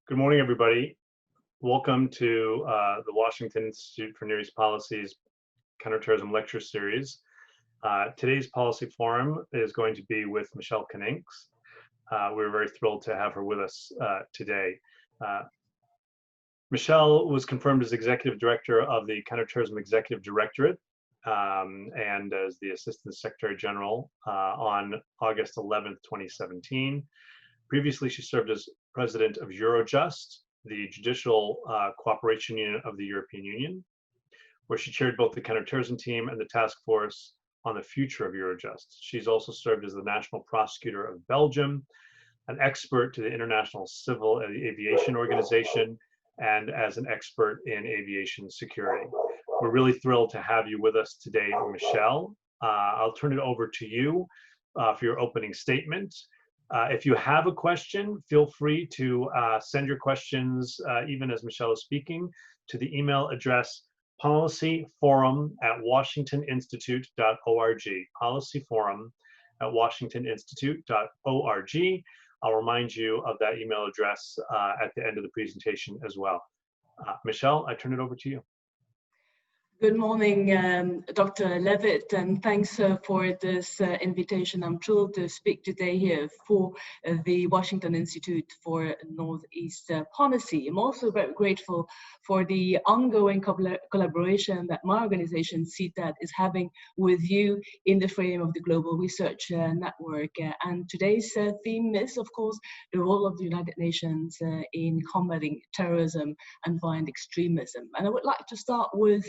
Good morning, everybody. Welcome to the Washington Institute for Near East Policy's Counterterrorism Lecture Series. Today's policy forum is going to be with Michele Coninsx. We're very thrilled to have her with us today. Michele was confirmed as Executive Director of the Counterterrorism Executive Directorate and as the Assistant Secretary General on August 11th, 2017. Previously, she served as President of Eurojust, the judicial cooperation unit of the European Union, where she chaired both the counterterrorism team and the task force on the future of Eurojust. She's also served as the National Prosecutor of Belgium, an expert to the International Civil Aviation Organization, and as an expert in aviation security. We're really thrilled to have you with us today, Michele. I'll turn it over to you for your opening statement. If you have a question, feel free to send your questions, even as Michele is speaking, to the email address policyforum@washingtoninstitute.org, policyforum@washingtoninstitute.org. I'll remind you of that email address at the end of the presentation as well. Michele, I turn it over to you. Good morning, Dr. Levitt, and thanks for this invitation. I'm thrilled to speak today here for the Washington Institute for Northeast Policy. I'm also very grateful for the ongoing collaboration that my organization, CTED, is having with you in the frame of the Global Research Network. And today's theme is, of course, the role of the United Nations in combating terrorism and violent extremism. And I would like to start with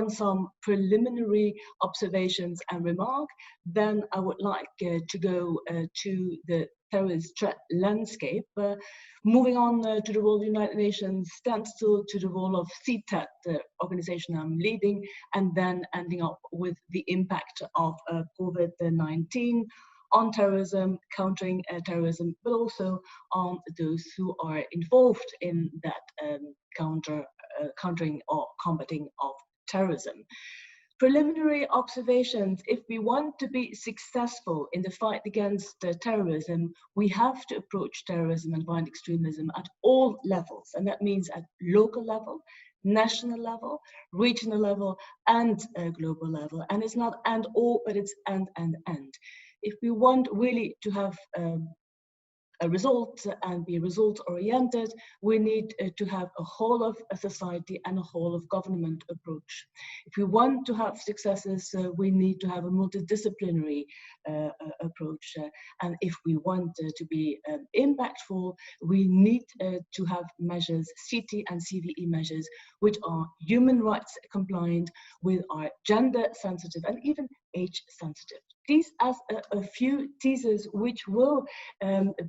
some preliminary observations and remark. Then I would like to go to the terrorist threat landscape, moving on to the role of the United Nations, standstill to the role of CTED, the organization I'm leading, and then ending up with the impact of COVID-19 on terrorism, countering terrorism, but also on those who are involved in that countering or combating of terrorism. Preliminary observations: if we want to be successful in the fight against terrorism, we have to approach terrorism and violent extremism at all levels, and that means at local level, national level, regional level, and global level. And it's not and or, but it's and. If we want really to have a result and be result-oriented, we need to have a whole of a society and a whole of government approach. If we want to have successes, we need to have a multidisciplinary approach. And if we want to be impactful, we need to have measures, CT and CVE measures, which are human rights compliant, with our gender sensitive and even age sensitive. These as a few teasers which will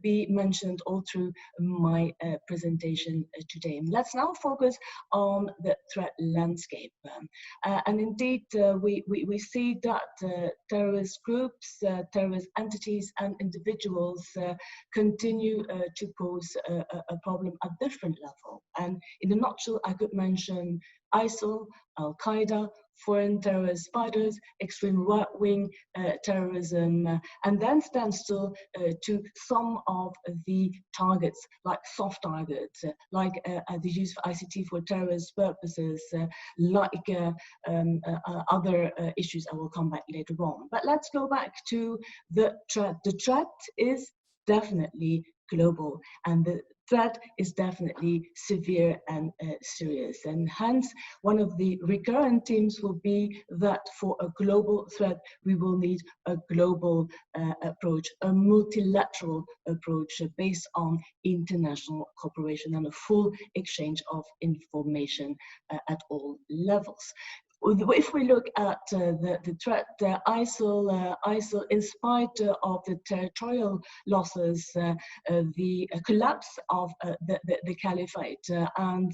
be mentioned all through my presentation today. Let's now focus on the threat landscape. And indeed, we see that terrorist groups, terrorist entities and individuals continue to pose a problem at different levels. And in a nutshell, I could mention ISIL, Al-Qaeda, foreign terrorist fighters, extreme right-wing terrorism, and then standstill to some of the targets, like soft targets, like the use of ICT for terrorist purposes, like other issues I will come back later on. But let's go back to the threat. The threat is definitely global, and the threat is definitely severe and serious. And hence, one of the recurrent themes will be that for a global threat, we will need a global approach, a multilateral approach based on international cooperation and a full exchange of information at all levels. If we look at the threat, ISIL, in spite of the territorial losses, the collapse of the caliphate and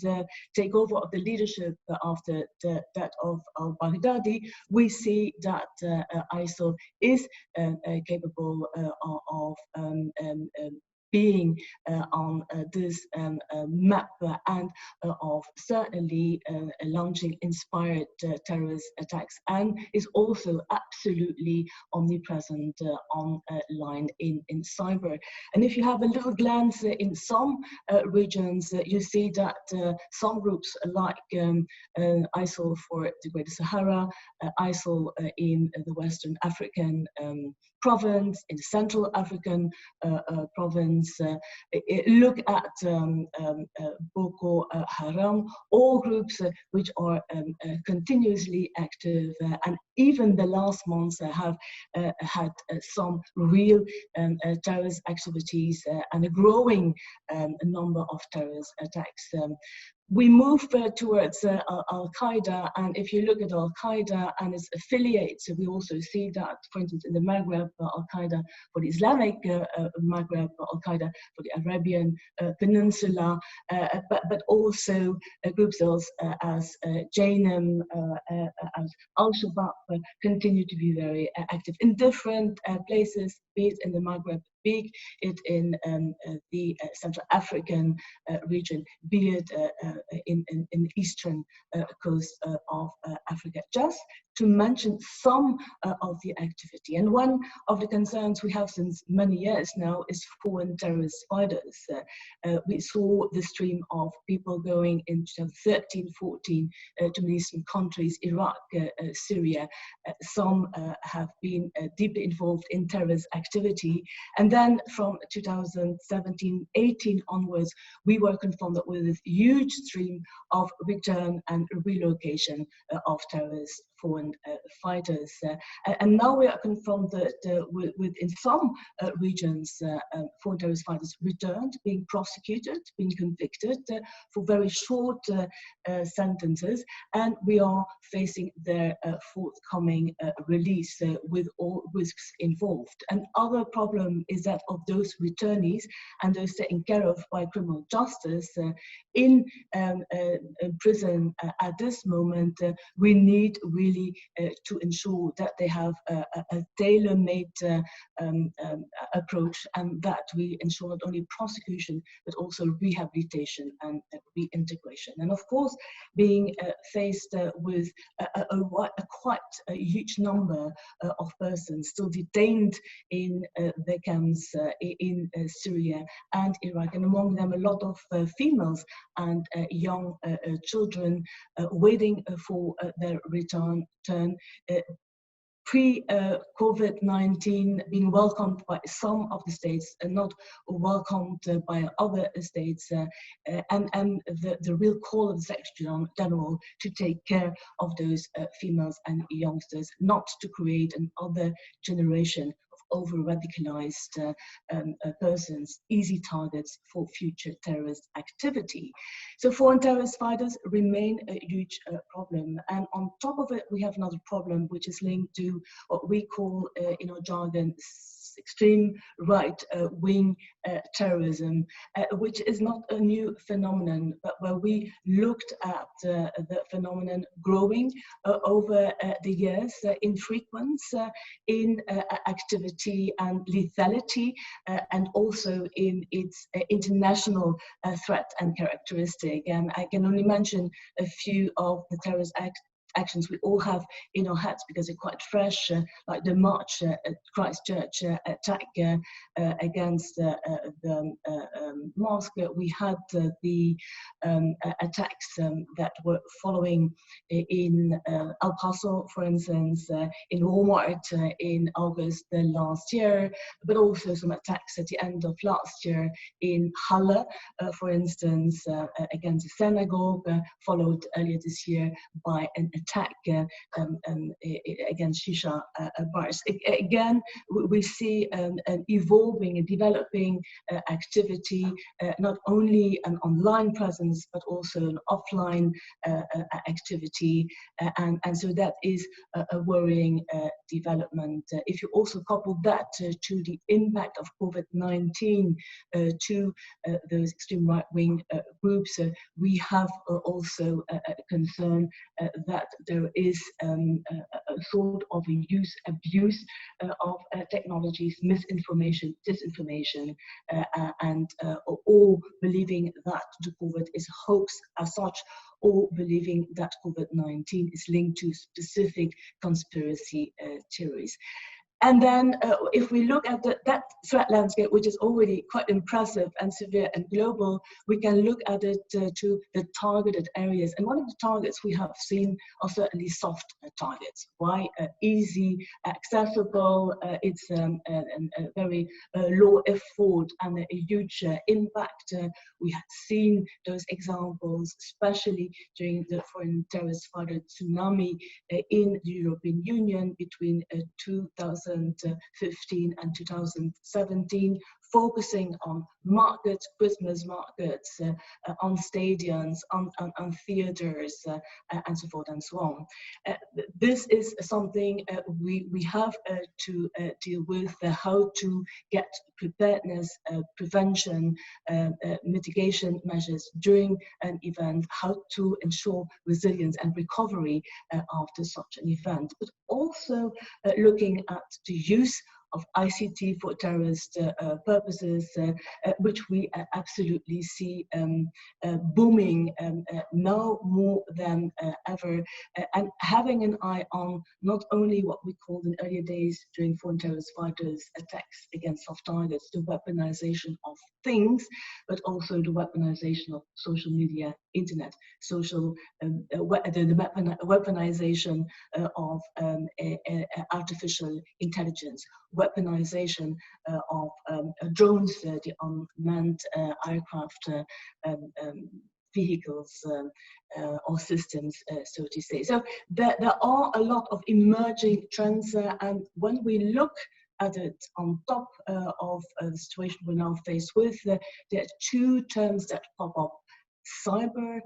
takeover of the leadership after that of al-Baghdadi, we see that ISIL is capable of being on this map and of certainly launching inspired terrorist attacks, and is also absolutely omnipresent online in cyber. And if you have a little glance in some regions, you see that some groups like ISIL for the Greater Sahara, ISIL in the Western African province, in the Central African province, look at Boko Haram, all groups which are continuously active, and even the last months have had some real terrorist activities and a growing number of terrorist attacks. We move towards Al-Qaeda, and if you look at Al-Qaeda and its affiliates, we also see that, for instance, in the Maghreb, Al-Qaeda for the Islamic Maghreb, Al-Qaeda for the Arabian Peninsula, but also groups as Jainim, as Al-Shabaab continue to be very active in different places, be it in the Maghreb, be it in the Central African region, be it in the eastern coast of Africa, just to mention some of the activity. And one of the concerns we have since many years now is foreign terrorist fighters. We saw the stream of people going in 2013, 14 to Middle Eastern countries, Iraq, Syria. Some have been deeply involved in terrorist activity. And then from 2017, 18 onwards, we were confronted with this huge stream of return and relocation of terrorist foreign fighters. And now we are confronted with in some regions, foreign terrorist fighters returned, being prosecuted, being convicted for very short sentences, and we are facing their forthcoming release with all risks involved. Another problem is that of those returnees and those taken care of by criminal justice in prison at this moment, we need really to ensure that they have a tailor-made approach, and that we ensure not only prosecution but also rehabilitation and reintegration. And of course, being faced with quite a huge number of persons still detained in their camps in Syria and Iraq, and among them a lot of females and young children waiting for their return. Pre-COVID-19 being welcomed by some of the states and not welcomed by other states, and the real call of the Secretary General to take care of those females and youngsters, not to create another generation over-radicalized persons, easy targets for future terrorist activity. So foreign terrorist fighters remain a huge problem. And on top of it, we have another problem which is linked to what we call in our jargon extreme right-wing terrorism, which is not a new phenomenon, but where we looked at the phenomenon growing over the years in frequency, in activity and lethality, and also in its international threat and characteristic. And I can only mention a few of the terrorist actions we all have in our heads because they're quite fresh, like the March at Christchurch attack against the mosque. We had the attacks that were following in El Paso, for instance, in Walmart in August last year, but also some attacks at the end of last year in Halle, for instance, against a synagogue, followed earlier this year by an attack against shisha bars. Again, we see an evolving and developing activity, not only an online presence, but also an offline activity. And so that is a worrying development. If you also couple that to the impact of COVID-19 to those extreme right-wing groups, we have also a concern that there is a sort of abuse of technologies, misinformation, disinformation, and all believing that the COVID is a hoax as such, or believing that COVID-19 is linked to specific conspiracy theories. And then if we look at that threat landscape, which is already quite impressive and severe and global, we can look at it to the targeted areas. And one of the targets we have seen are certainly soft targets. Why? Easy, accessible, it's a very low effort and a huge impact. We have seen those examples, especially during the foreign terrorist fighter tsunami in the European Union between 2015 and 2017, focusing on markets, Christmas markets, on stadiums, on theaters, and so forth and so on. This is something we have to deal with, how to get preparedness, prevention, mitigation measures during an event, how to ensure resilience and recovery after such an event, but also looking at the use of ICT for terrorist purposes, which we absolutely see booming now more than ever, and having an eye on not only what we called in earlier days during foreign terrorist fighters attacks against soft targets, the weaponization of things, but also the weaponization of social media, internet, social, the weaponization of artificial intelligence, weaponization of drones, the unmanned aircraft vehicles or systems, so to say. So there are a lot of emerging trends, and when we look at it on top of the situation we're now faced with, there are two terms that pop up: cyber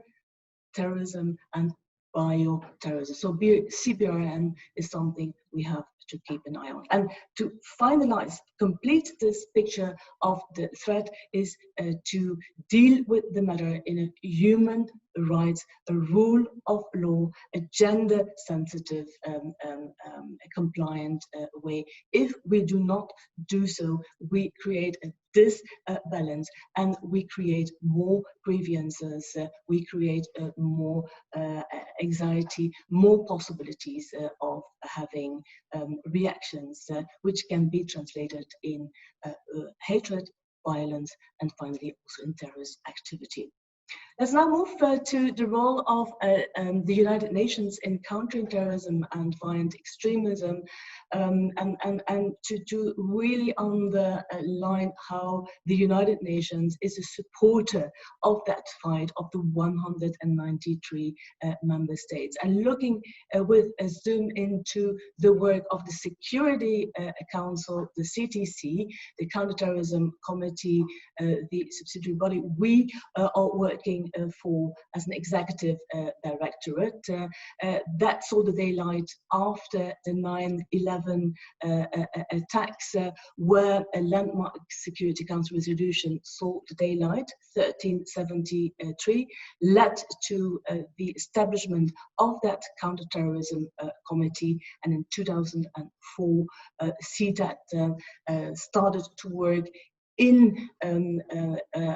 terrorism and bioterrorism. So CBRN is something we have to keep an eye on. And to finalize, complete this picture of the threat is to deal with the matter in a human rights, a rule of law, a gender-sensitive, compliant way. If we do not do so, we create a disbalance and we create more grievances, we create more anxiety, more possibilities of having reactions which can be translated in hatred, violence, and finally also in terrorist activity. Let's now move to the role of the United Nations in countering terrorism and violent extremism, and to really underline how the United Nations is a supporter of that fight of the 193 member states. And looking with a zoom into the work of the Security Council, the CTC, the Counterterrorism Committee, the subsidiary body, we are working for as an executive directorate. That saw the daylight after the 9/11 attacks, where a landmark Security Council resolution saw the daylight, 1373, led to the establishment of that counterterrorism committee, and in 2004 CTED started to work in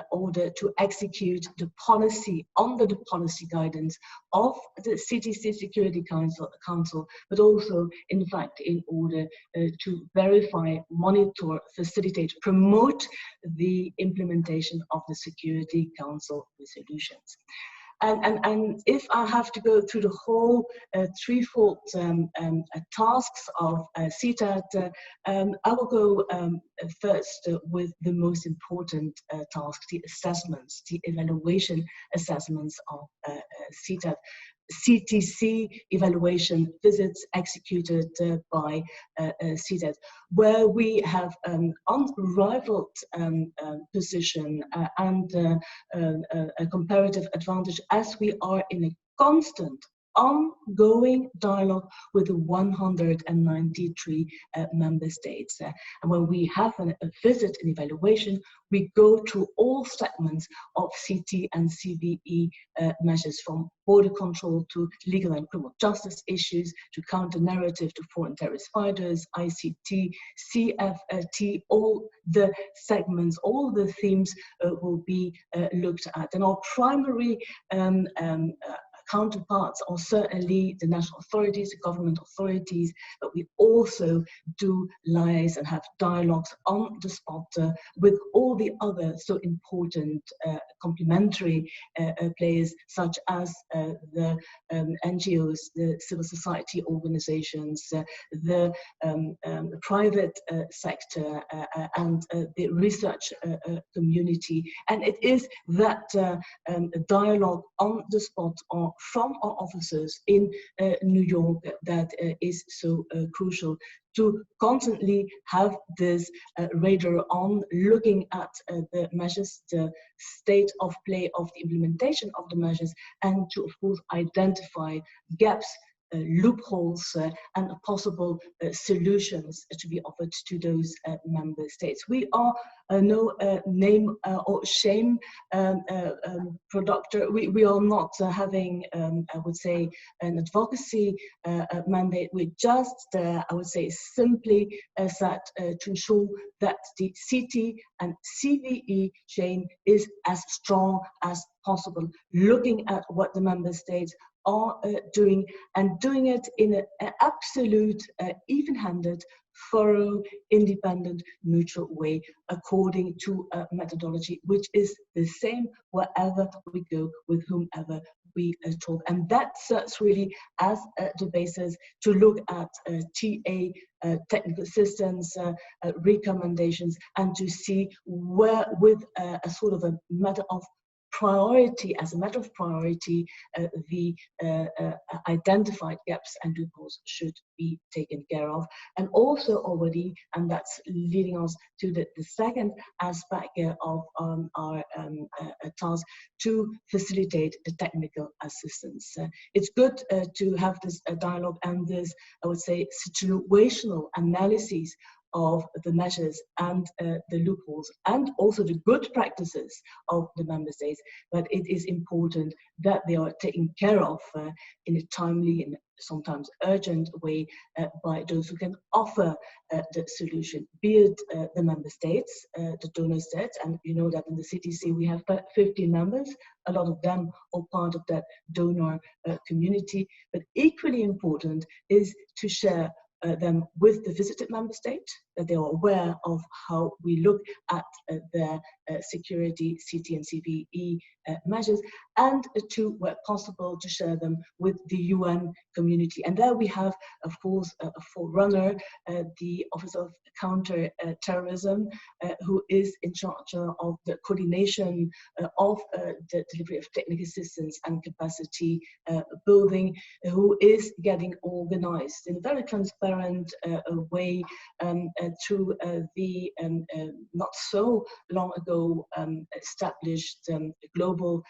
order to execute the policy under the policy guidance of the CTC Security Council, but also, in fact, in order to verify, monitor, facilitate, promote the implementation of the Security Council resolutions. And if I have to go through the whole threefold tasks of CTED, I will go first with the most important task, the assessments, the evaluation assessments of CTED. CTC evaluation visits executed by CTED, where we have unrivaled position and a comparative advantage, as we are in a constant ongoing dialogue with the 193 member states. And when we have a visit and evaluation, we go through all segments of CT and CVE measures, from border control to legal and criminal justice issues, to counter-narrative, to foreign terrorist fighters, ICT, CFT, all the segments, all the themes will be looked at. And our primary counterparts are certainly the national authorities, the government authorities, but we also do liaise and have dialogues on the spot with all the other so important complementary players, such as the NGOs, the civil society organizations, the private sector, and the research community. And it is that dialogue on the spot or from our offices in New York that is so crucial, to constantly have this radar on, looking at the measures, the state of play of the implementation of the measures, and to, of course, identify gaps, loopholes, and possible solutions to be offered to those member states. We are no name or shame producer. We are not having, I would say, an advocacy mandate. We just, I would say, simply set to ensure that the CT and CVE chain is as strong as possible, looking at what the member states are doing, and doing it in an absolute, even-handed, thorough, independent, neutral way, according to a methodology which is the same wherever we go, with whomever we talk. And that serves really as the basis to look at TA technical assistance recommendations, and to see where, with a sort of a matter of priority, as a matter of priority, the identified gaps and loopholes should be taken care of. And also already, and that's leading us to the second aspect of our task, to facilitate the technical assistance. It's good to have this dialogue and this, I would say, situational analysis of the measures and the loopholes, and also the good practices of the member states, but it is important that they are taken care of in a timely and sometimes urgent way by those who can offer the solution, be it the member states, the donor states. And you know that in the CTC we have 15 members, a lot of them are part of that donor community, but equally important is to share them with the visited member state, that they are aware of how we look at their security, CT and CVE measures, and to, where possible, to share them with the UN community. And there we have, of course, a forerunner, the Office of Counterterrorism, who is in charge of the coordination of the delivery of technical assistance and capacity building, who is getting organized in a very transparent way through the not so long ago established global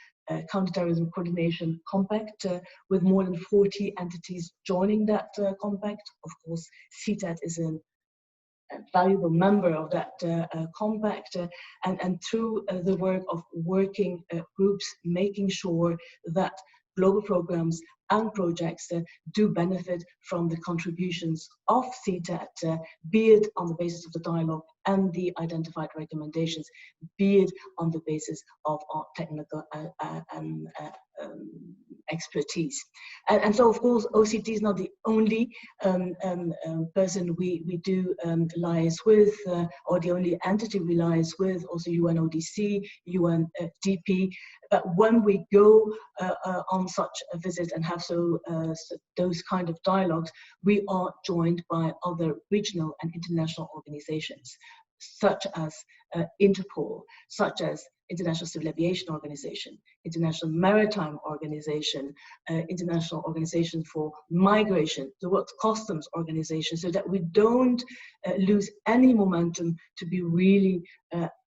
counterterrorism coordination compact, with more than 40 entities joining that compact. Of course, CTED is a valuable member of that compact, and through the work of working groups, making sure that global programs and projects do benefit from the contributions of CTED, be it on the basis of the dialogue and the identified recommendations, be it on the basis of our technical expertise. And so, of course, OCT is not the only person we do liaise with, or the only entity we liaise with, also UNODC, UNDP. But when we go on such a visit and have those kind of dialogues, we are joined by other regional and international organizations, such as Interpol, such as International Civil Aviation Organization, International Maritime Organization, International Organization for Migration, the World Customs Organization, so that we don't lose any momentum to be really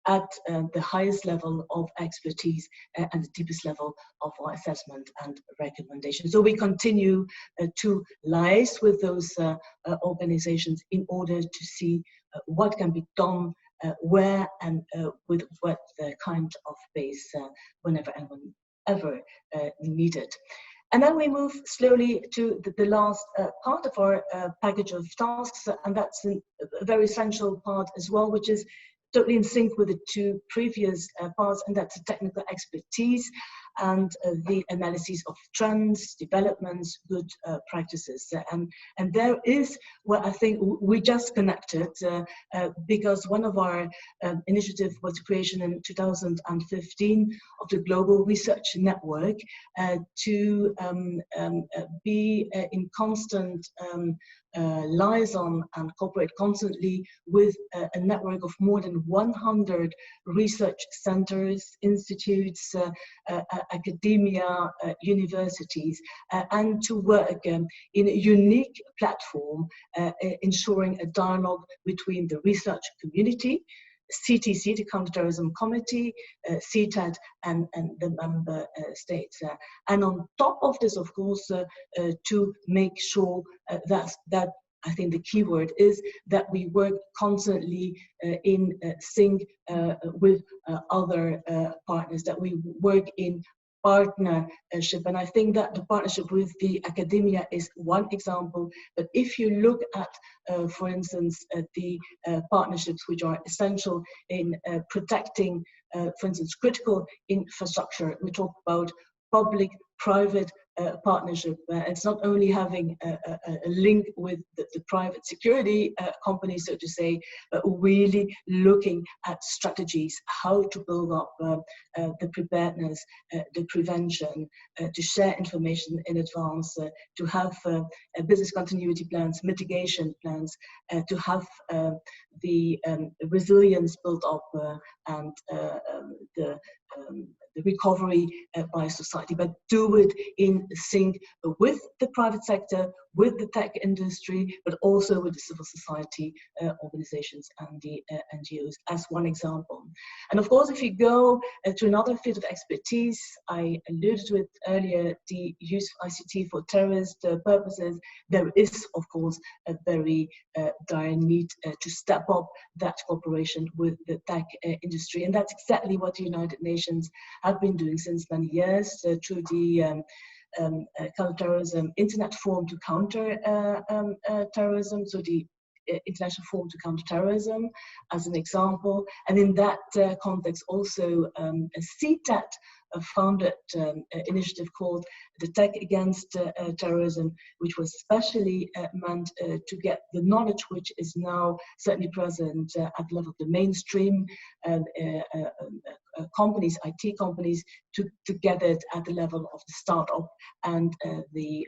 at the highest level of expertise and the deepest level of our assessment and recommendation. So we continue to liaise with those organizations in order to see what can be done, where and with what kind of base, whenever and whenever needed. And then we move slowly to the last part of our package of tasks, and that's a very essential part as well, which is totally in sync with the two previous parts, and that's the technical expertise and the analysis of trends, developments, good practices. And there is where I think we just connected because one of our initiatives was the creation in 2015 of the Global Research Network to be in constant liaison and cooperate constantly with a network of more than 100 research centers, institutes, academia, universities, and to work in a unique platform, ensuring a dialogue between the research community, CTC, the Counterterrorism Committee, CTED, and the member states. And on top of this, of course, to make sure that I think the key word is that we work constantly in sync with other partners, that we work in partnership. And I think that the partnership with the academia is one example. But if you look at, for instance, the partnerships which are essential in protecting, for instance, critical infrastructure, we talk about public-private partnership. It's not only having a link with the private security companies, so to say, but really looking at strategies, how to build up the preparedness, the prevention, to share information in advance, to have business continuity plans, mitigation plans, to have the resilience built up and the recovery by society, but do it in sync with the private sector, with the tech industry, but also with the civil society organizations and the NGOs, as one example. And of course, if you go to another field of expertise, I alluded to it earlier, the use of ICT for terrorist purposes, there is, of course, a very dire need to step up that cooperation with the tech industry. And that's exactly what the United Nations have been doing since many years through the counterterrorism Internet Forum to Counter Terrorism, so the International Forum to Counter Terrorism as an example. And in that context also a CTED founded initiative called the Tech Against Terrorism, which was specially meant to get the knowledge which is now certainly present at the level of the mainstream companies, IT companies, to get it at the level of the startup and the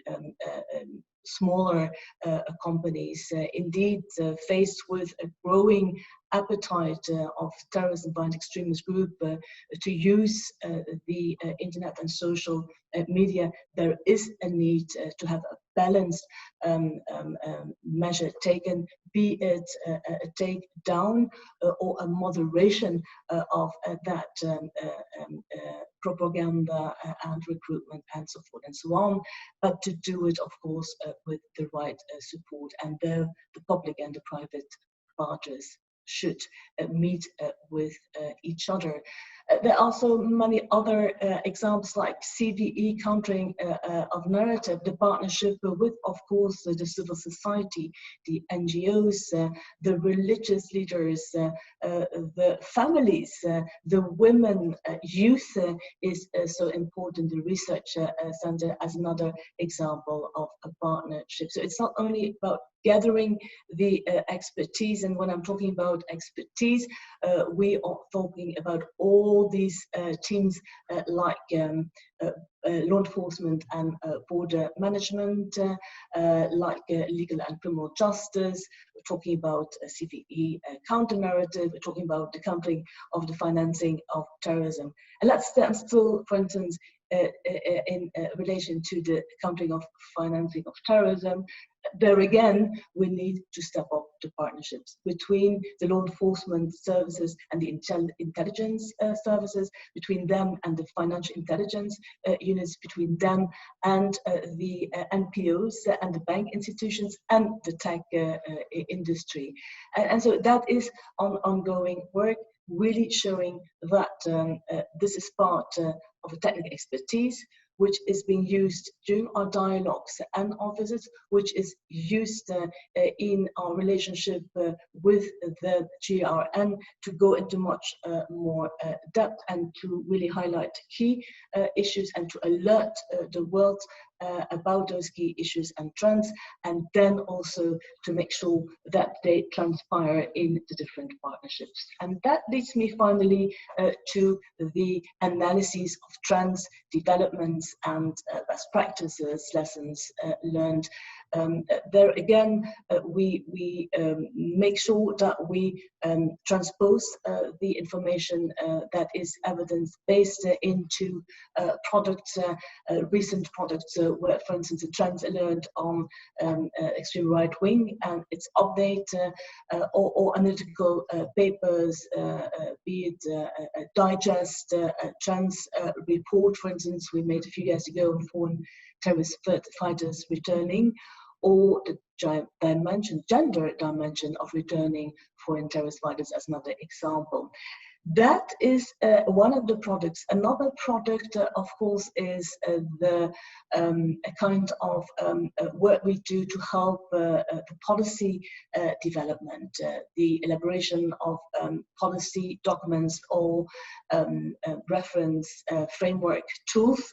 smaller companies, indeed faced with a growing appetite of terrorist and violent extremist group to use the internet and social media. There is a need to have a balanced measure taken, be it a take down or a moderation of that propaganda and recruitment and so forth and so on, but to do it, of course, with the right support, and the public and the private partners should meet with each other. There are also many other examples like CVE, countering of narrative, the partnership with, of course, the civil society, the NGOs, the religious leaders, the families, the women, youth is so important. The research center as another example of a partnership. So it's not only about gathering the expertise, and when I'm talking about expertise, we are talking about all these teams like law enforcement and border management, like legal and criminal justice. We're talking about CVE counter-narrative. We're talking about the countering of the financing of terrorism. And let's stand still, for instance, in relation to the countering of financing of terrorism. There again, we need to step up the partnerships between the law enforcement services and the intelligence services, between them and the financial intelligence units, between them and the NPOs and the bank institutions and the tech industry. And so that is ongoing work, really showing that this is part of a technical expertise, which is being used during our dialogues and our visits, which is used in our relationship with the GRN to go into much more depth and to really highlight key issues and to alert the world about those key issues and trends, and then also to make sure that they transpire in the different partnerships. And that leads me finally to the analysis of trends, developments, and best practices, lessons learned. There again, we make sure that we transpose the information that is evidence-based into products, recent products, where, for instance, the trends learned on extreme right wing and its update, or analytical papers, be it a digest, a trends report, for instance, we made a few years ago on foreign terrorist fighters returning, or the gender dimension of returning foreign terrorist fighters as another example. That is one of the products. Another product, of course, is the kind of work we do to help the policy development, the elaboration of policy documents or reference framework tools.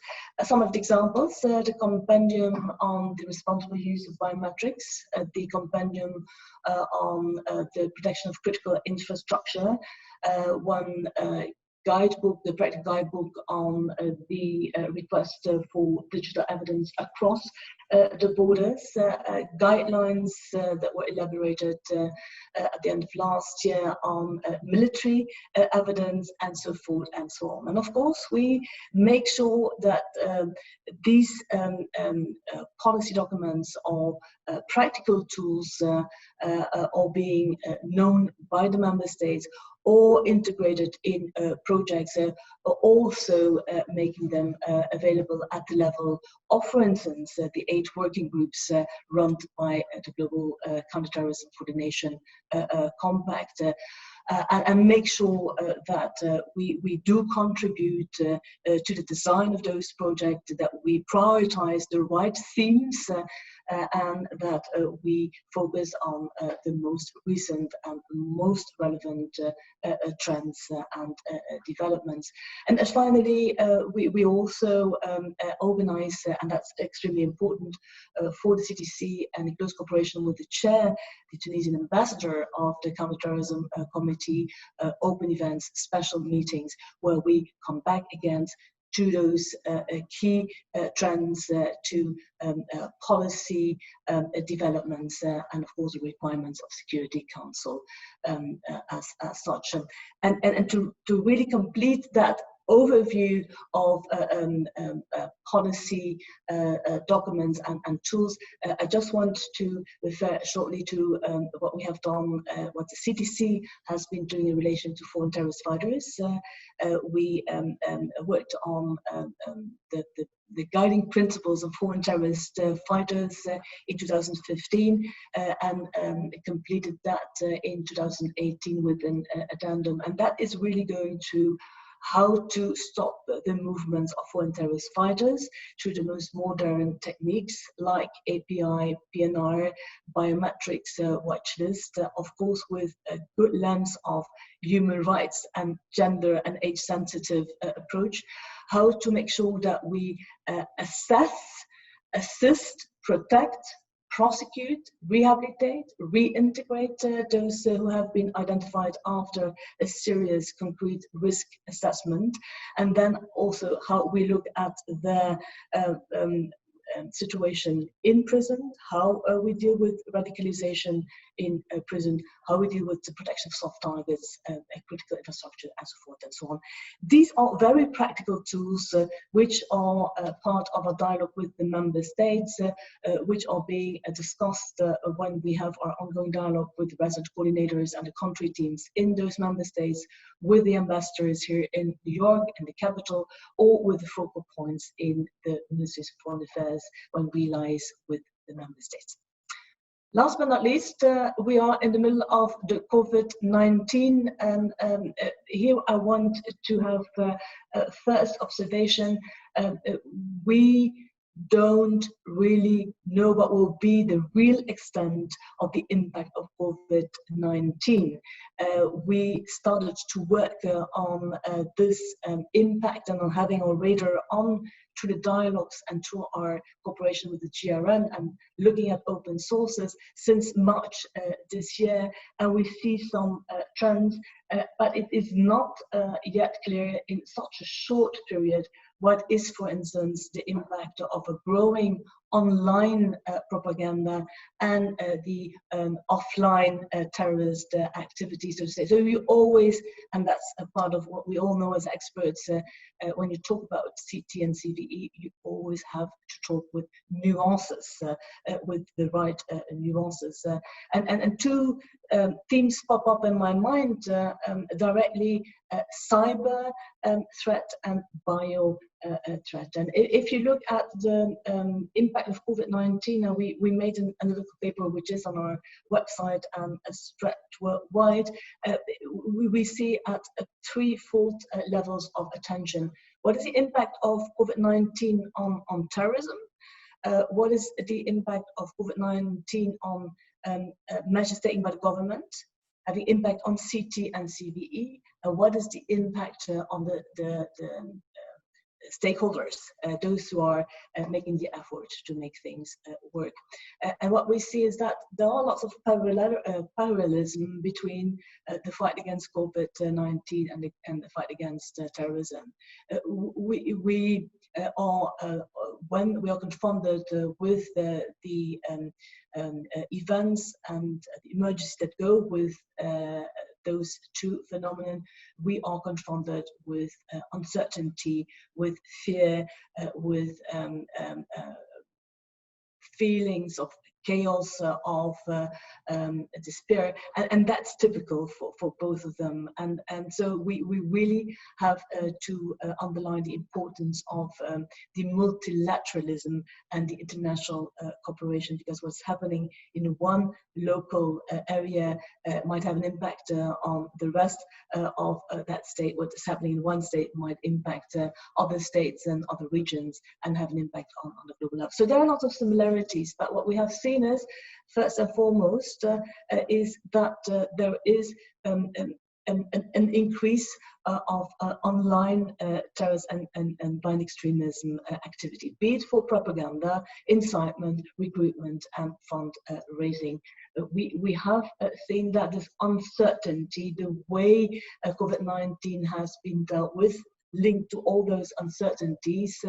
Some of the examples, the compendium on the responsible use of biometrics, the compendium on the protection of critical infrastructure, one guidebook, the practical guidebook on the request for digital evidence across the borders, guidelines that were elaborated at the end of last year on military evidence, and so forth and so on. And of course, we make sure that these policy documents or practical tools are being known by the member states or integrated in projects, are also making them available at the level of, for instance, the 8 working groups run by the Global Counterterrorism Coordination Compact, and make sure that we do contribute to the design of those projects, that we prioritize the right themes, and that we focus on the most recent and most relevant trends and developments. And finally, we also organize, and that's extremely important for the CTC, and in close cooperation with the chair, the Tunisian ambassador of the Counterterrorism Committee, open events, special meetings, where we come back again to those key trends, to policy developments, and of course the requirements of Security Council as such. And to really complete that overview of policy documents and tools, I just want to refer shortly to what we have done, what the CTC has been doing in relation to foreign terrorist fighters. We worked on the guiding principles of foreign terrorist fighters in 2015, and completed that in 2018 with an addendum. And that is really going to how to stop the movements of foreign terrorist fighters through the most modern techniques like API, PNR, biometrics, watchlist, of course with a good lens of human rights and gender and age sensitive approach, how to make sure that we assess, assist, protect, prosecute, rehabilitate, reintegrate those who have been identified after a serious concrete risk assessment, and then also how we look at the situation in prison, how we deal with radicalization in prison, how we deal with the protection of soft targets, critical infrastructure, and so forth and so on. These are very practical tools which are part of a dialogue with the member states, which are being discussed when we have our ongoing dialogue with the resident coordinators and the country teams in those member states, with the ambassadors here in New York, in the capital, or with the focal points in the Ministries of Foreign Affairs when we liaise with the member states. Last but not least, we are in the middle of the COVID-19, and here I want to have a first observation. We don't really know what will be the real extent of the impact of COVID-19. We started to work on this impact and on having our radar on through the dialogues and through our cooperation with the GRN and looking at open sources since March this year, and we see some trends, but it is not yet clear in such a short period what is, for instance, the impact of a growing online propaganda and the offline terrorist activities, so to say. So you always, and that's a part of what we all know as experts, when you talk about CT and CVE, you always have to talk with nuances, with the right nuances. And two themes pop up in my mind directly: cyber threat and bio threat. And if you look at the impact of COVID-19, and we made an analytical paper which is on our website and spread worldwide, we see at threefold levels of attention. What is the impact of COVID-19 on terrorism? What is the impact of COVID-19 on measures taken by the government, having impact on CT and CVE? What is the impact on the stakeholders, those who are making the effort to make things work? And what we see is that there are lots of parallelism between the fight against COVID-19 and the fight against terrorism. We are, when we are confronted with the events and the emergencies that go with those two phenomena, we are confronted with uncertainty, with fear, with feelings of chaos, of despair, and that's typical for both of them. And so we really have to underline the importance of the multilateralism and the international cooperation, because what's happening in one local area might have an impact on the rest of that state. What is happening in one state might impact other states and other regions and have an impact on the global level. So there are lots of similarities, but what we have seen is, first and foremost, is that there is an increase of online terrorism and violent extremism activity, be it for propaganda, incitement, recruitment, and fundraising. We have seen that this uncertainty, the way COVID-19 has been dealt with, linked to all those uncertainties,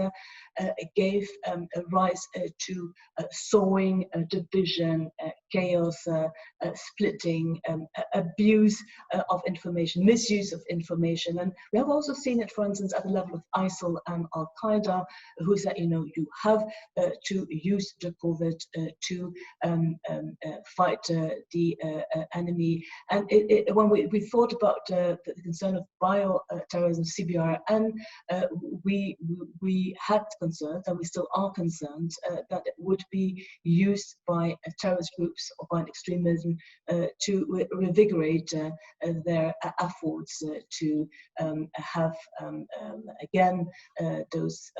gave a rise to sowing, division, chaos, splitting, abuse of information, misuse of information. And we have also seen it, for instance, at the level of ISIL and Al-Qaeda, who said, you have to use the COVID to fight the enemy. And when we thought about the concern of bioterrorism, CBRN, we had concerns, and we still are concerned, that it would be used by terrorist groups or by extremism to revigorate their efforts to have again those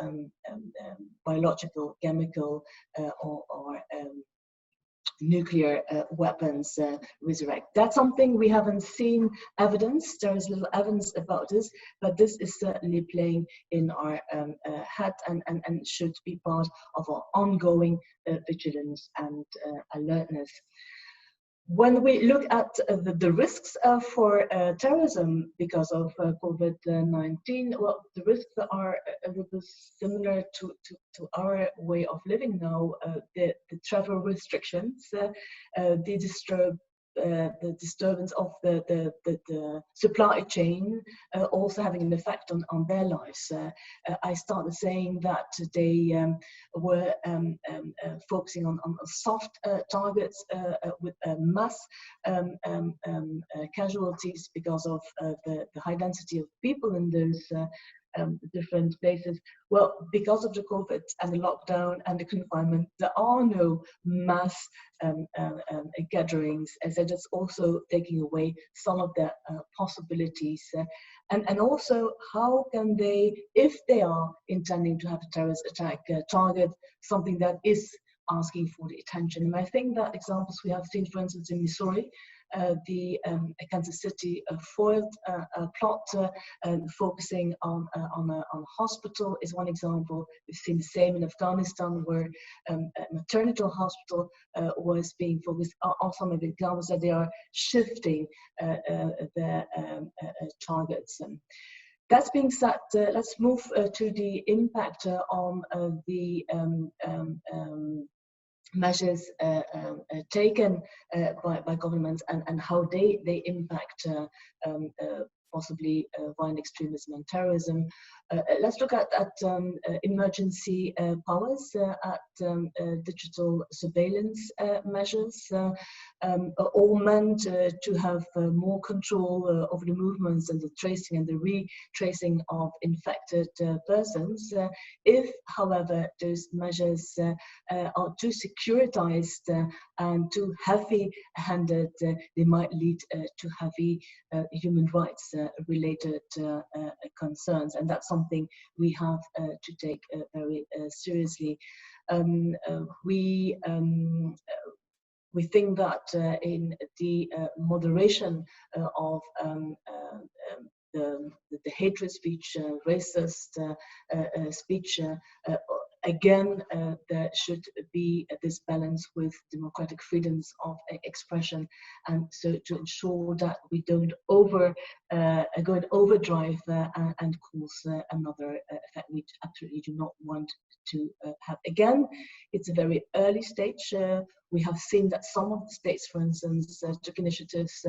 biological, chemical, or nuclear weapons resurrect. That's something we haven't seen evidence. There is little evidence about this, but this is certainly playing in our head and should be part of our ongoing vigilance and alertness. When we look at the risks for terrorism because of COVID-19, well, the risks are a little similar to our way of living now. The travel restrictions, the the disturbance of the supply chain also having an effect on their lives. I started saying that they were focusing on soft targets with mass casualties because of the high density of people in those different places. Well, because of the COVID and the lockdown and the confinement, there are no mass gatherings, as it is also taking away some of the possibilities. And also, how can they, if they are intending to have a terrorist attack, target something that is asking for the attention? And I think that examples we have seen, for instance, in Missouri, the Kansas City foiled plot focusing on a hospital is one example. We've seen the same in Afghanistan, where a maternity hospital was being focused on. Some of the examples that they are shifting their targets. That being said, let's move to the impact on the measures taken by governments and how they impact possibly violent extremism and terrorism. Let's look at emergency powers, at digital surveillance measures, all meant to have more control over the movements and the tracing and the retracing of infected persons. If, however, those measures are too securitized and too heavy-handed, they might lead to heavy human rights related concerns, and that's something we have to take very seriously. We think that in the moderation of the hatred speech, racist speech, again, there should be this balance with democratic freedoms of expression, and so to ensure that we don't go in overdrive and cause another effect we absolutely do not want to have. Again, it's a very early stage. We have seen that some of the states, for instance, took initiatives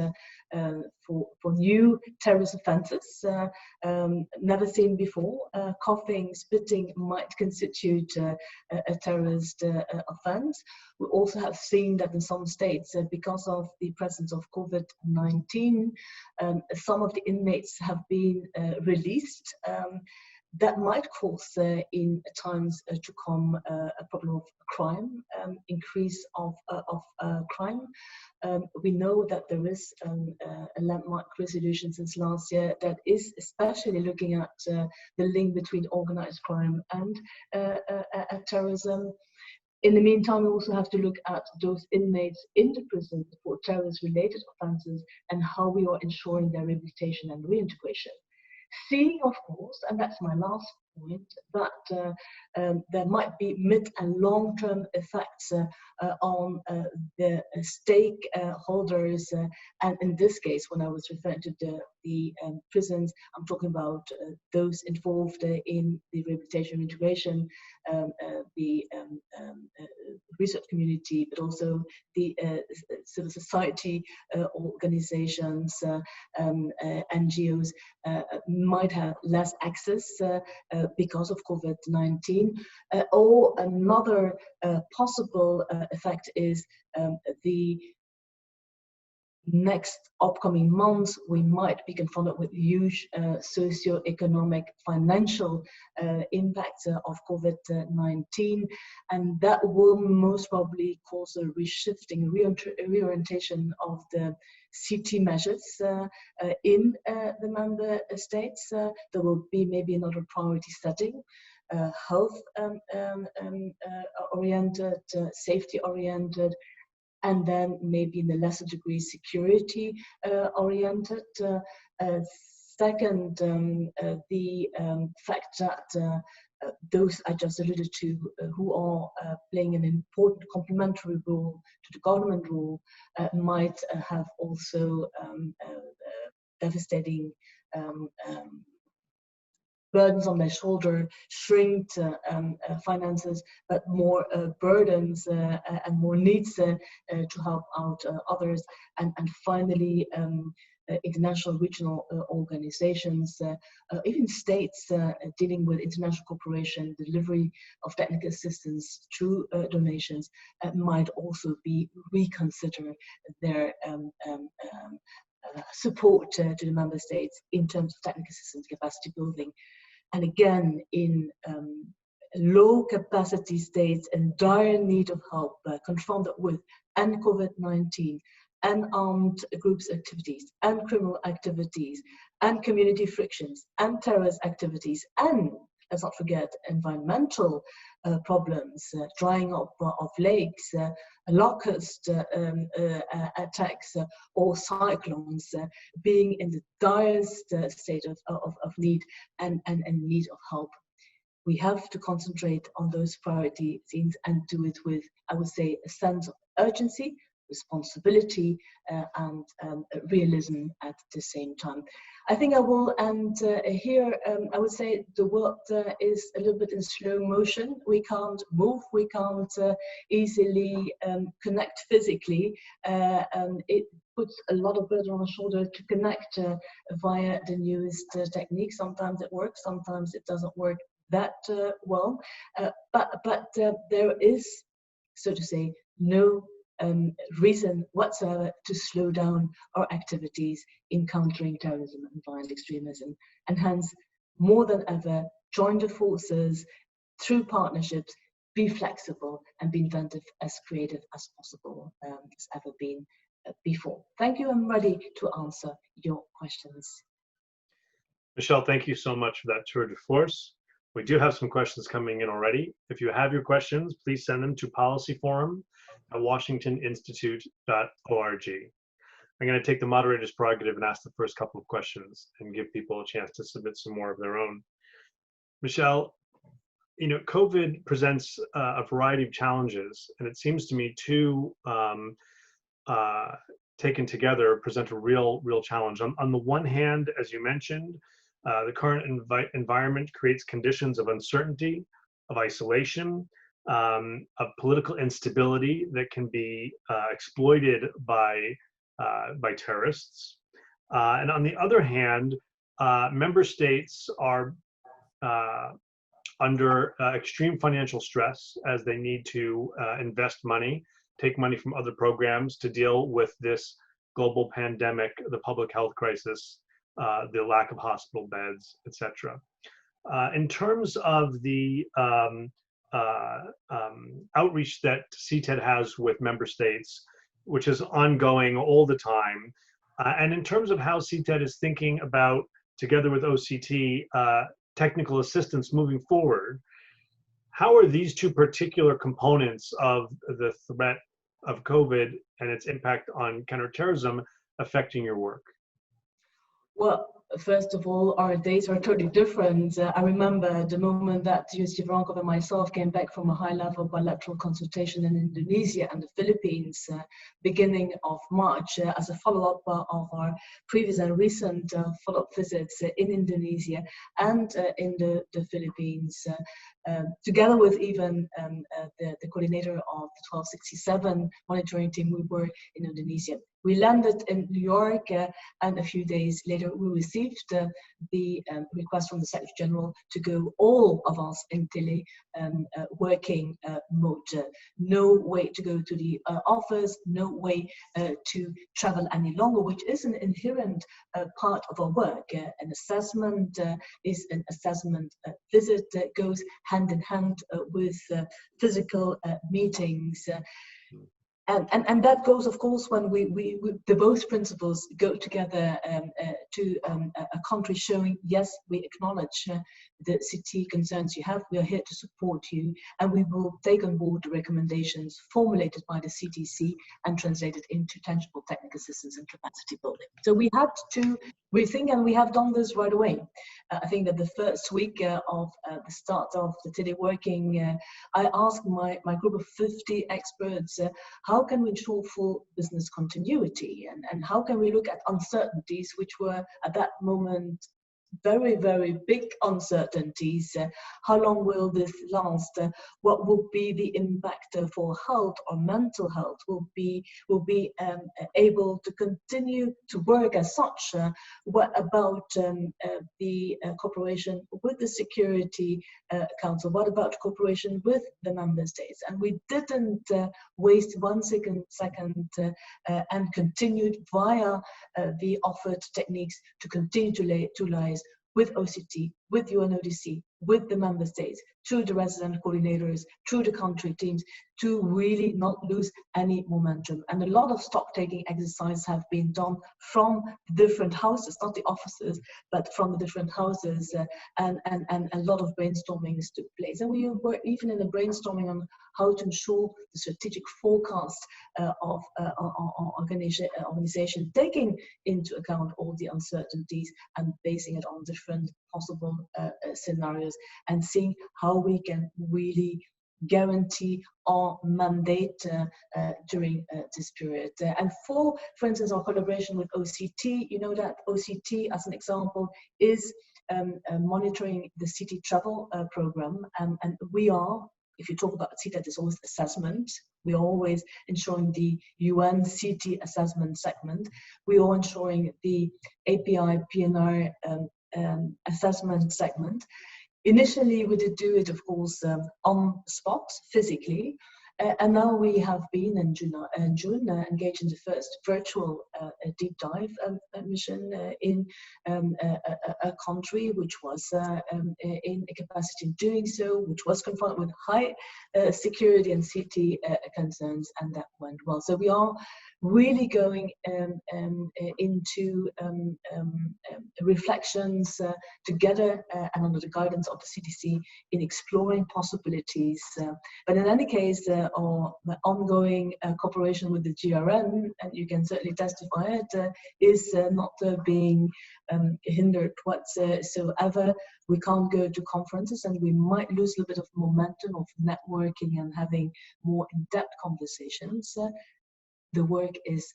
for new terrorist offences, never seen before. Coughing, spitting might constitute a terrorist offence. We also have seen that in some states, because of the presence of COVID-19, some of the inmates have been released. That might cause in times to come a problem of crime, increase of crime. We know that there is a landmark resolution since last year that is especially looking at the link between organized crime and terrorism. In the meantime, we also have to look at those inmates in the prison for terrorist-related offences and how we are ensuring their rehabilitation and reintegration. Seeing, of course, and that's my last point, that there might be mid and long-term effects on the stakeholders, and in this case, when I was referring to the prisons, I'm talking about those involved in the rehabilitation and integration, the research community, but also the civil society organizations, NGOs, might have less access because of COVID-19. Or another possible effect is the next upcoming months, we might be confronted with huge socio-economic, financial impacts of COVID-19, and that will most probably cause a reshifting, reorientation of the CT measures in the member states. There will be maybe another priority setting, health oriented, safety oriented, and then maybe in a lesser degree security oriented. Second, the fact that those I just alluded to, who are playing an important complementary role to the government role, might have also devastating burdens on their shoulder, shrinked finances, but more burdens and more needs to help out others. And finally, international regional organizations, even states dealing with international cooperation, delivery of technical assistance through donations might also be reconsider their support to the member states in terms of technical assistance capacity building. And again, in low capacity states in dire need of help, confronted with and COVID-19, and armed groups activities, and criminal activities, and community frictions, and terrorist activities, and let's not forget environmental problems, drying up of lakes, locust attacks, or cyclones, being in the direst state of need and need of help. We have to concentrate on those priority things and do it with, I would say, a sense of urgency, responsibility, and realism at the same time. I think I will end here. I would say the world is a little bit in slow motion. We can't move, we can't easily connect physically, and it puts a lot of burden on our shoulder to connect via the newest techniques. Sometimes it works, sometimes it doesn't work that well, but there is, so to say, no reason whatsoever to slow down our activities in countering terrorism and violent extremism. And hence, more than ever, join the forces through partnerships, be flexible, and be inventive, as creative as possible as ever been before. Thank you. I'm ready to answer your questions. Michele, thank you so much for that tour de force. We do have some questions coming in already. If you have your questions, please send them to policyforum@washingtoninstitute.org. I'm going to take the moderator's prerogative and ask the first couple of questions and give people a chance to submit some more of their own. Michele, you know, COVID presents a variety of challenges, and it seems to me two taken together present a real challenge. On the one hand, as you mentioned, the current environment creates conditions of uncertainty, of isolation, of political instability that can be exploited by terrorists. And on the other hand, member states are under extreme financial stress as they need to invest money, take money from other programs to deal with this global pandemic, the public health crisis, the lack of hospital beds, etc. In terms of the outreach that CTED has with member states, which is ongoing all the time, and in terms of how CTED is thinking about, together with OCT, technical assistance moving forward, how are these two particular components of the threat of COVID and its impact on counterterrorism affecting your work? Well, first of all, our days are totally different. I remember the moment that Jussi Vrankov and myself came back from a high-level bilateral consultation in Indonesia and the Philippines, beginning of March, as a follow-up of our previous and recent follow-up visits in Indonesia and in the Philippines, together with even the coordinator of the 1267 monitoring team. We were in Indonesia. We landed in New York, and a few days later we received the request from the Secretary General to go, all of us, in tele working mode. No way to go to the office, no way to travel any longer, which is an inherent part of our work. An assessment is an assessment visit that goes hand in hand with physical meetings. And that goes, of course, when the both principles go together to a country showing, yes, we acknowledge the CT concerns you have, we are here to support you, and we will take on board the recommendations formulated by the CTC and translated into tangible technical assistance and capacity building. So we had to rethink, and we have done this right away. I think that the first week of the start of the teleworking, I asked my group of 50 experts, how can we ensure full business continuity, and how can we look at uncertainties which were at that moment very, very big uncertainties. How long will this last? What will be the impact for health or mental health? Will be able to continue to work as such? What about the cooperation with the Security Council? What about cooperation with the member states? And we didn't waste one second and continued via the offered techniques to continue to liaise with OCT, with UNODC, with the member states, through the resident coordinators, through the country teams, to really not lose any momentum. And a lot of stock-taking exercises have been done from the different houses, not the offices, but from the different houses, and a lot of brainstorming took place. And we were even in the brainstorming on how to ensure the strategic forecast of organization, taking into account all the uncertainties and basing it on different possible scenarios, and seeing how we can really guarantee our mandate during this period. And for instance, our collaboration with OCT, you know that OCT, as an example, is monitoring the city travel program, and we are, if you talk about CTED, it's always assessment. We're always ensuring the UN city assessment segment. We are ensuring the API PNR assessment segment. Initially, we did do it, of course, on spot, physically, and now we have been in June engaged in the first virtual deep dive mission in a country which was in a capacity in doing so, which was confronted with high security and safety concerns, and that went well. So we are really going into reflections together and under the guidance of the CDC in exploring possibilities. But in any case, our ongoing cooperation with the GRN, and you can certainly testify it, is not being hindered whatsoever. We can't go to conferences, and we might lose a little bit of momentum of networking and having more in-depth conversations. The work is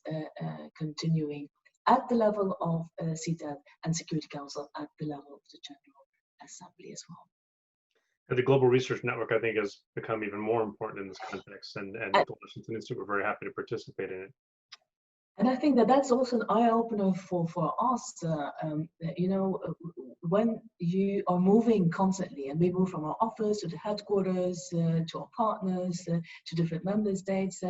continuing at the level of CTED and Security Council, at the level of the General Assembly as well. The Global Research Network, I think, has become even more important in this context, and the Washington Institute, we're very happy to participate in it. And I think that that's also an eye-opener for us. You know, when you are moving constantly, and we move from our office to the headquarters, to our partners, to different member states,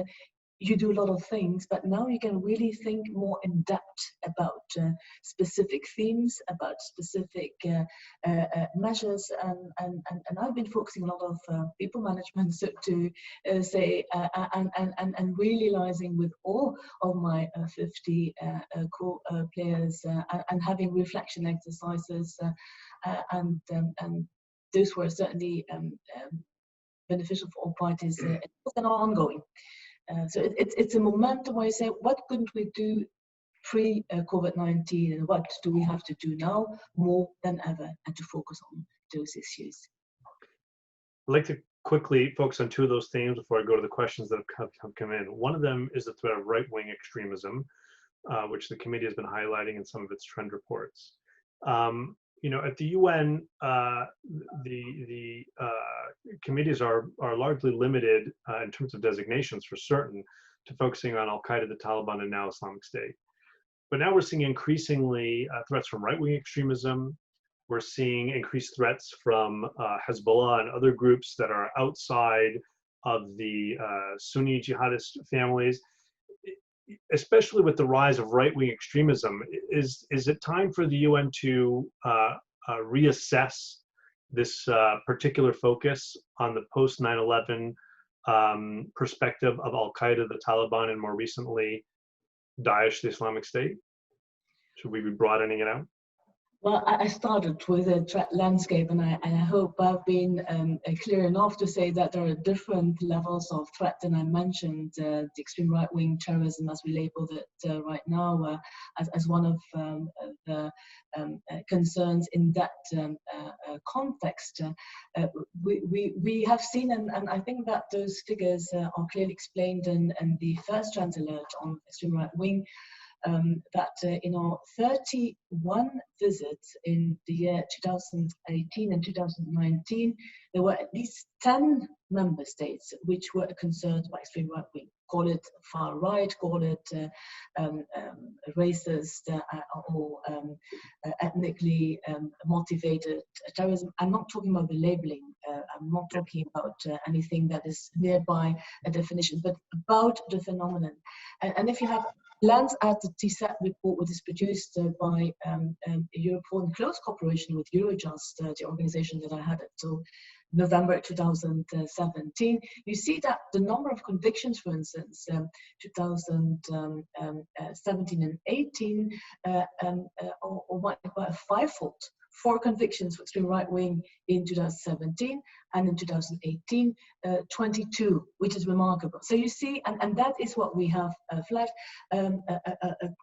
you do a lot of things, but now you can really think more in depth about specific themes, about specific measures, and I've been focusing a lot of people management, so to say, and realizing with all of my 50 co-players and having reflection exercises, and those were certainly beneficial for all parties and are ongoing. So it's a momentum where you say, what couldn't we do pre-COVID-19, and what do we have to do now more than ever, and to focus on those issues? I'd like to quickly focus on two of those themes before I go to the questions that have come in. One of them is the threat of right-wing extremism, which the committee has been highlighting in some of its trend reports. You know, at the UN, the committees are largely limited in terms of designations, for certain, to focusing on Al-Qaeda, the Taliban, and now Islamic State. But now we're seeing increasingly threats from right-wing extremism. We're seeing increased threats from Hezbollah and other groups that are outside of the Sunni jihadist families. Especially with the rise of right-wing extremism, is it time for the UN to reassess this particular focus on the post 9/11 perspective of Al-Qaeda, the Taliban, and more recently Daesh, the Islamic State? Should we be broadening it out? Well, I started with a threat landscape, and I hope I've been clear enough to say that there are different levels of threat, and I mentioned the extreme right-wing terrorism, as we labeled it right now, as one of the concerns in that context. We have seen, and I think that those figures are clearly explained in the first trend alert on extreme right-wing, that in our 31 visits in the year 2018 and 2019, there were at least 10 member states which were concerned by extreme right wing. Call it far right, call it racist or ethnically motivated terrorism. I'm not talking about the labeling. I'm not talking about anything that is nearby a definition, but about the phenomenon. And if you have glanced at the CTED report, which is produced by Europol in close cooperation with Eurojust, the organization that I had until November 2017, you see that the number of convictions, for instance, 2017 and 18, or by a fivefold. 4 convictions for extreme right wing in 2017, and in 2018, 22, which is remarkable. So you see, and that is what we have flagged, a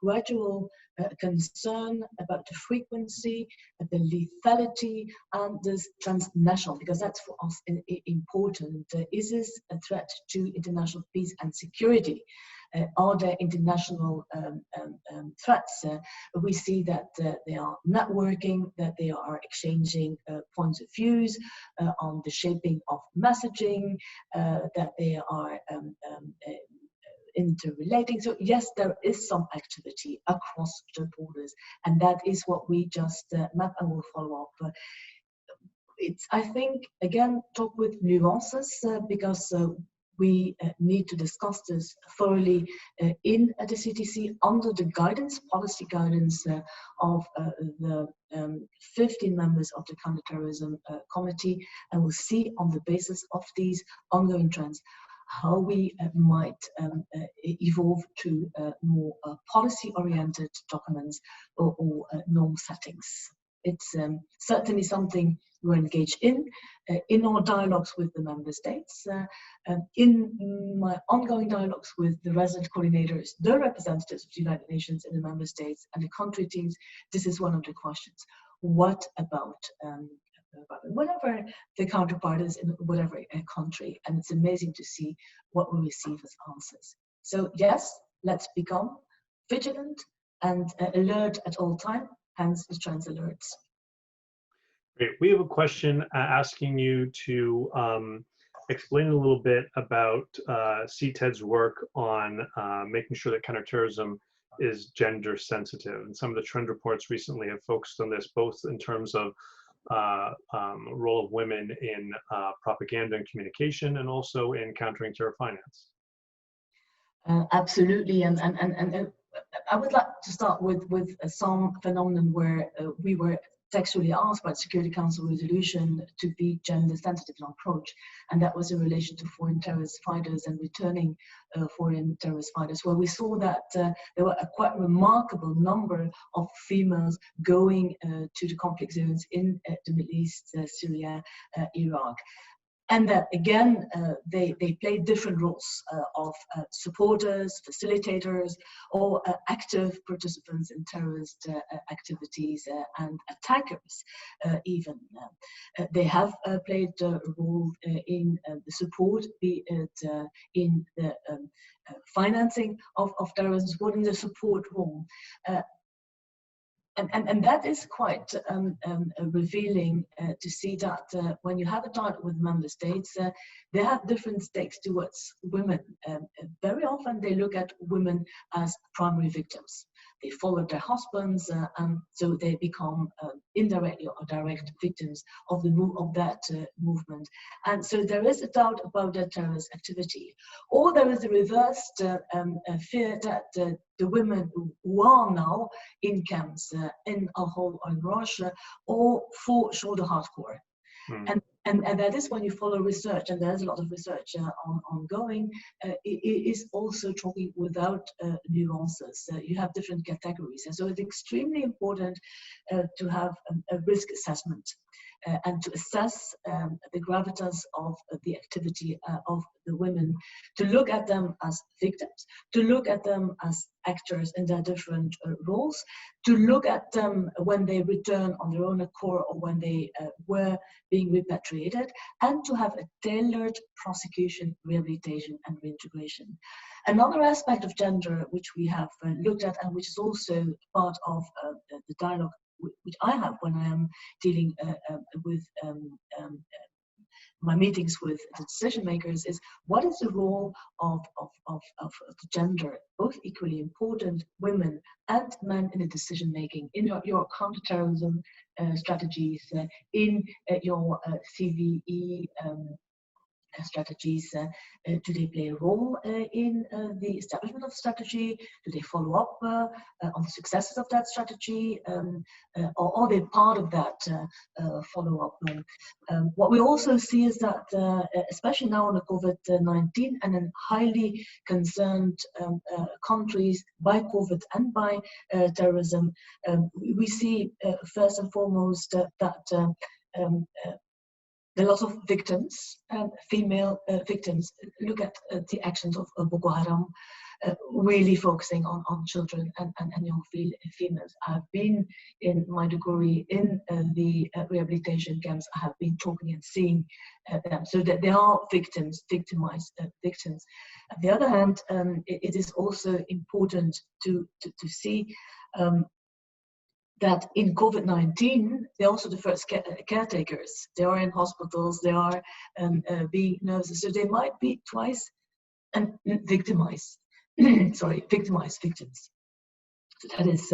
gradual concern about the frequency, the lethality, and this transnational, because that's for us important. Is this a threat to international peace and security? Are there international threats? We see that they are networking, that they are exchanging points of views on the shaping of messaging, that they are interrelating. So yes, there is some activity across the borders, and that is what we just map and will follow up. It's, I think, again, talk with nuances because we need to discuss this thoroughly in the CTC under the guidance, policy guidance of the 15 members of the Counterterrorism Committee, and we'll see on the basis of these ongoing trends how we might evolve to more policy-oriented documents or norm settings. It's certainly something we're engaged in our dialogues with the member states, in my ongoing dialogues with the resident coordinators, the representatives of the United Nations in the member states and the country teams. This is one of the questions. What about whatever the counterpart is in whatever country? And it's amazing to see what we receive as answers. So yes, let's become vigilant and alert at all time, hence the trans alerts. Great. We have a question asking you to explain a little bit about CTED's work on making sure that counterterrorism is gender sensitive. And some of the trend reports recently have focused on this, both in terms of role of women in propaganda and communication, and also in countering terror finance. Absolutely, and I would like to start with some phenomenon where we were textually asked by the Security Council resolution to be gender sensitive in our approach, and that was in relation to foreign terrorist fighters and returning foreign terrorist fighters, where we saw that there were a quite remarkable number of females going to the conflict zones in the Middle East, Syria, Iraq. And that again, they play different roles of supporters, facilitators, or active participants in terrorist activities and attackers even. They have played a role in the support, be it in the financing of terrorism, support in the support role. And that is quite revealing to see that when you have a dialogue with member states, they have different stakes towards women. Very often they look at women as primary victims. They follow their husbands, and so they become indirectly or direct victims of that movement. And so there is a doubt about their terrorist activity. Or there is a reversed fear that the women who are now in camps in Al-Hol or in Russia, or for shoulder hardcore. And that is when you follow research, and there's a lot of research ongoing, it is also talking without nuances. You have different categories, and so it's extremely important to have a risk assessment. and to assess the gravitas of the activity of the women, to look at them as victims, to look at them as actors in their different roles, to look at them when they return on their own accord or when they were being repatriated, and to have a tailored prosecution, rehabilitation, and reintegration. Another aspect of gender which we have looked at, and which is also part of the dialogue which I have when I am dealing with my meetings with the decision makers, is what is the role of the gender, both equally important, women and men, in the decision making, in your counterterrorism strategies, in your CVE strategies. Do they play a role in the establishment of strategy? Do they follow up on the successes of that strategy? Or are they part of that follow-up? What we also see is that, especially now in the COVID-19 and in highly concerned countries by COVID and by terrorism, we see first and foremost that there are lots of victims, female victims. Look at the actions of Boko Haram, really focusing on children and young females. I have been in Maiduguri in the rehabilitation camps. I have been talking and seeing them, so that there are victims, victimized victims. On the other hand, it is also important to see that in COVID-19, they're also the first caretakers. They are in hospitals, they are being nurses, so they might be twice and victimized, victimized victims. So that is,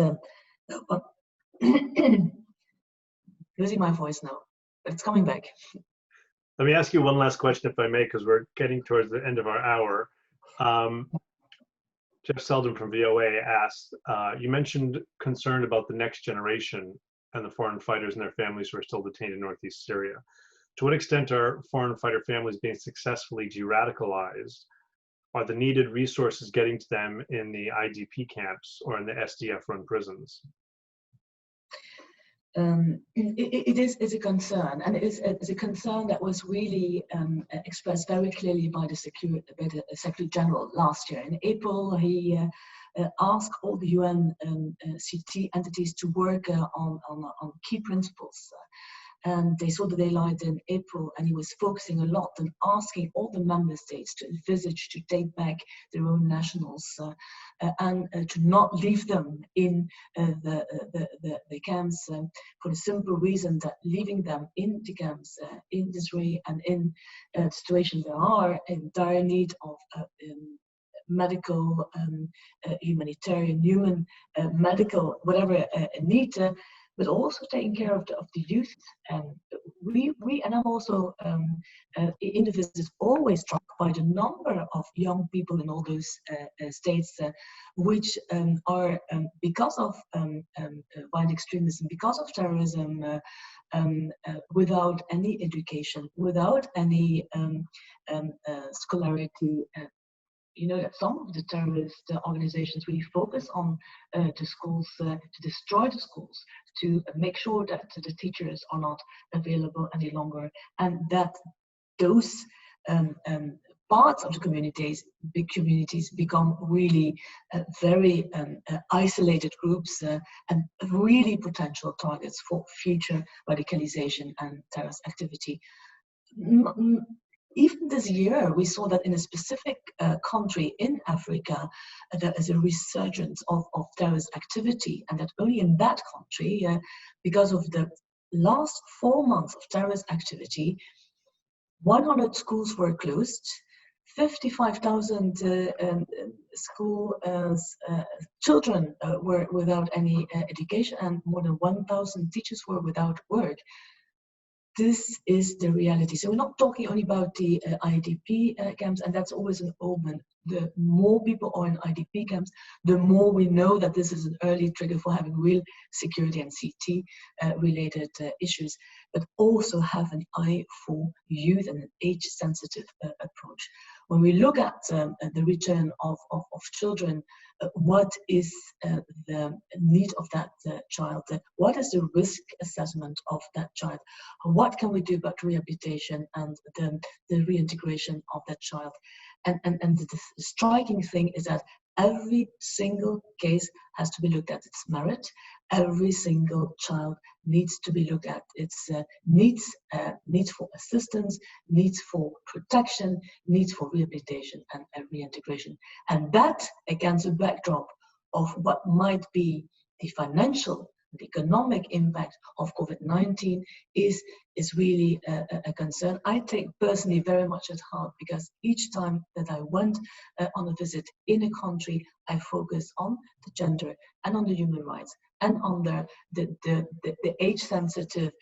losing my voice now, but it's coming back. Let me ask you one last question, if I may, because we're getting towards the end of our hour. Jeff Selden from VOA asked, you mentioned concern about the next generation and the foreign fighters and their families who are still detained in Northeast Syria. To what extent are foreign fighter families being successfully de-radicalized? Are the needed resources getting to them in the IDP camps or in the SDF-run prisons? It is a concern, and it's a concern that was really expressed very clearly by the Secretary General last year. In April, he asked all the UN CTED entities to work on key principles. And they saw the daylight in April, and he was focusing a lot on asking all the member states to envisage, to take back their own nationals and to not leave them in the camps for the simple reason that leaving them in the camps in this way and in the situation they are in dire need of medical, humanitarian, human, medical, whatever need, but also taking care of the youth. We and I'm also in the visits always struck by the number of young people in all those states which are because of violent extremism, because of terrorism, without any education, without any scholarity. You know that some of the terrorist organizations really focus on the schools, to destroy the schools, to make sure that the teachers are not available any longer, and that those parts of the communities, big communities, become really very isolated groups and really potential targets for future radicalization and terrorist activity. Even this year, we saw that in a specific country in Africa, there is a resurgence of terrorist activity, and that only in that country, because of the last 4 months of terrorist activity, 100 schools were closed, 55,000 school children were without any education, and more than 1,000 teachers were without work. This is the reality. So we're not talking only about the IDP camps, and that's always an omen. The more people are in IDP camps, the more we know that this is an early trigger for having real security and CT related issues, but also have an eye for youth and an age-sensitive approach. when we look at the return of children, what is the need of that child? What is the risk assessment of that child? What can we do about rehabilitation and the reintegration of that child? And the striking thing is that every single case has to be looked at its merit. Every single child needs to be looked at its needs for assistance, needs for protection, needs for rehabilitation and reintegration. And that, against a backdrop of what might be the financial, the economic impact of COVID-19 is really a concern. I take personally very much at heart, because each time that I went on a visit in a country, I focused on the gender and on the human rights and on the age-sensitive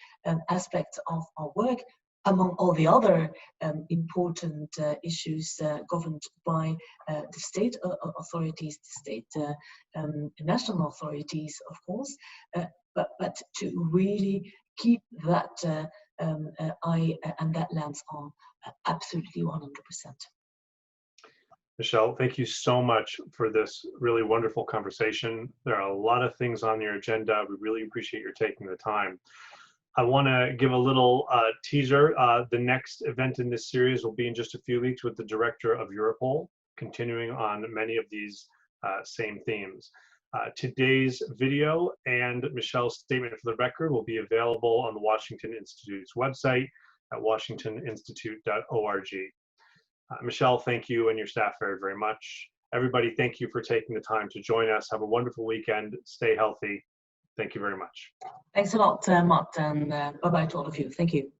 aspects of our work, among all the other important issues governed by the state authorities, the state national authorities, of course, but to really keep that eye and that lens on absolutely 100%. Michele, thank you so much for this really wonderful conversation. There are a lot of things on your agenda. We really appreciate your taking the time. I want to give a little teaser. The next event in this series will be in just a few weeks with the director of Europol, continuing on many of these same themes. Today's video and Michele's statement for the record will be available on the Washington Institute's website at washingtoninstitute.org. Michele, thank you and your staff very, very much. Everybody, thank you for taking the time to join us. Have a wonderful weekend. Stay healthy. Thank you very much. Thanks a lot, Matt, and bye-bye to all of you. Thank you.